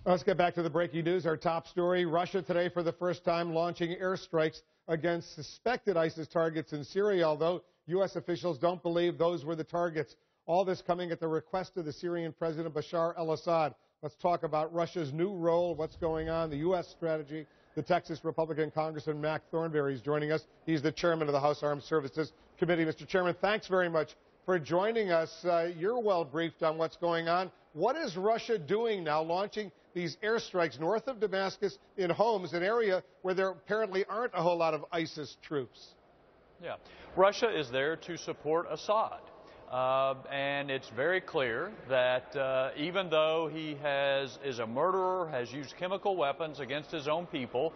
Let's get back to the breaking news. Our top story, Russia today for the first time launching airstrikes against suspected ISIS targets in Syria, although U.S. officials don't believe those were the targets. All this coming at the request of the Syrian President Bashar al-Assad. Let's talk about Russia's new role, what's going on, the U.S. strategy. The Texas Republican Congressman Mac Thornberry is joining us. He's the chairman of the House Armed Services Committee. Mr. Chairman, thanks very much for joining us. You're well briefed on what's going on. What is Russia doing now, launching these airstrikes north of Damascus in Homs, an area where there apparently aren't a whole lot of ISIS troops? Yeah, Russia is there to support Assad. And it's very clear that even though he is a murderer, has used chemical weapons against his own people,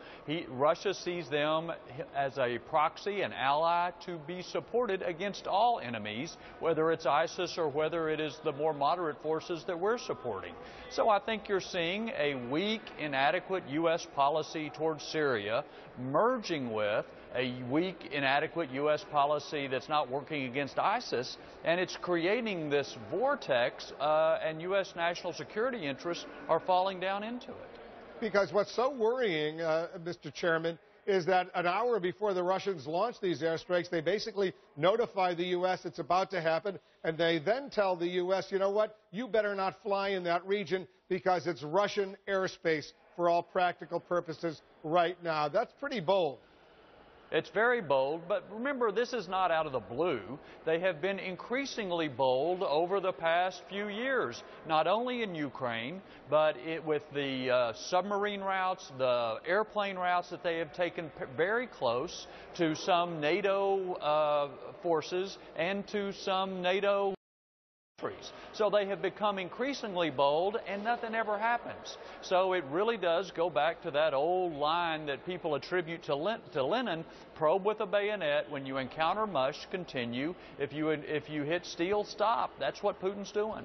Russia sees them as a proxy, an ally to be supported against all enemies, whether it's ISIS or whether it is the more moderate forces that we're supporting. So I think you're seeing a weak, inadequate U.S. policy towards Syria merging with a weak, inadequate U.S. policy that's not working against ISIS, and it's creating this vortex, and U.S. national security interests are falling down into it. Because what's so worrying, Mr. Chairman, is that an hour before the Russians launch these airstrikes, they basically notify the U.S. it's about to happen, and they then tell the U.S., you know what, you better not fly in that region because it's Russian airspace for all practical purposes right now. That's pretty bold. It's very bold, but remember, this is not out of the blue. They have been increasingly bold over the past few years, not only in Ukraine, but with the submarine routes, the airplane routes that they have taken very close to some NATO forces and to some NATO countries. So they have become increasingly bold, and nothing ever happens. So it really does go back to that old line that people attribute to Lenin: probe with a bayonet. When you encounter mush, continue. If you hit steel, stop. That's what Putin's doing.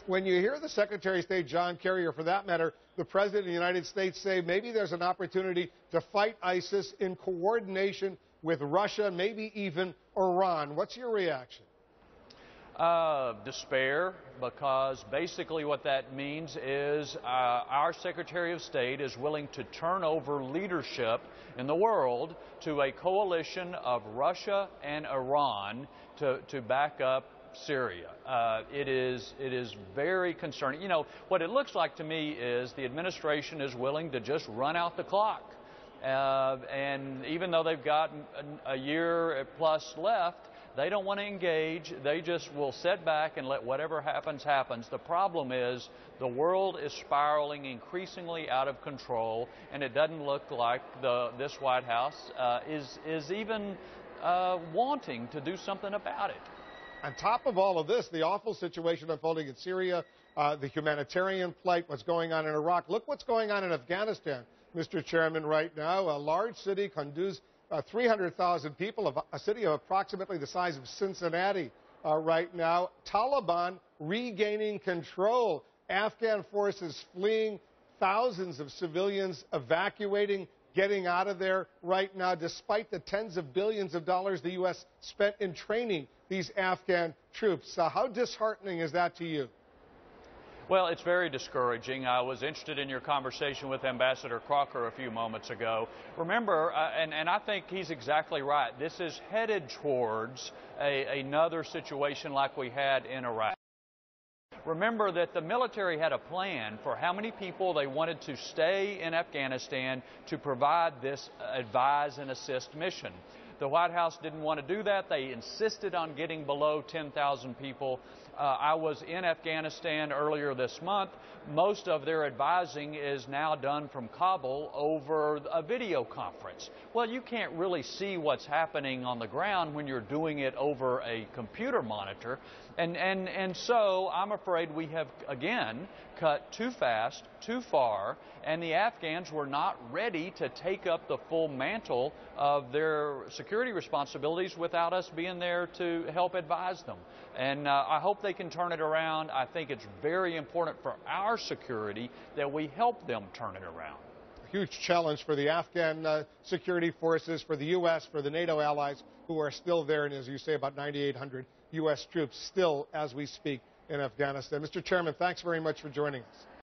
When you hear the Secretary of State, John Kerry, or for that matter, the President of the United States say maybe there's an opportunity to fight ISIS in coordination with Russia, maybe even Iran, what's your reaction? Despair, because basically what that means is our Secretary of State is willing to turn over leadership in the world to a coalition of Russia and Iran to back up Syria. It is very concerning. You know, what it looks like to me is the administration is willing to just run out the clock. And even though they've got a year plus left, they don't want to engage. They just will sit back and let whatever happens, happens. The problem is the world is spiraling increasingly out of control, and it doesn't look like this White House is even wanting to do something about it. On top of all of this, the awful situation unfolding in Syria, the humanitarian plight, what's going on in Iraq. Look what's going on in Afghanistan, Mr. Chairman, right now. A large city, Kunduz, 300,000 people, a city of approximately the size of Cincinnati right now. Taliban regaining control. Afghan forces fleeing. Thousands of civilians evacuating, getting out of there right now, despite the tens of billions of dollars the U.S. spent in training these Afghan troops. How disheartening is that to you? Well, it's very discouraging. I was interested in your conversation with Ambassador Crocker a few moments ago. Remember, and I think he's exactly right, this is headed towards another situation like we had in Iraq. Remember that the military had a plan for how many people they wanted to stay in Afghanistan to provide this advise and assist mission. The White House didn't want to do that. They insisted on getting below 10,000 people. I was in Afghanistan earlier this month. Most of their advising is now done from Kabul over a video conference. Well, you can't really see what's happening on the ground when you're doing it over a computer monitor. And so I'm afraid we have, again, cut too fast, too far, and the Afghans were not ready to take up the full mantle of their security responsibilities without us being there to help advise them. And I hope they can turn it around. I think it's very important for our security that we help them turn it around. Huge challenge for the Afghan security forces, for the U.S., for the NATO allies who are still there, and as you say, about 9,800 U.S. troops still, as we speak, in Afghanistan. Mr. Chairman, thanks very much for joining us.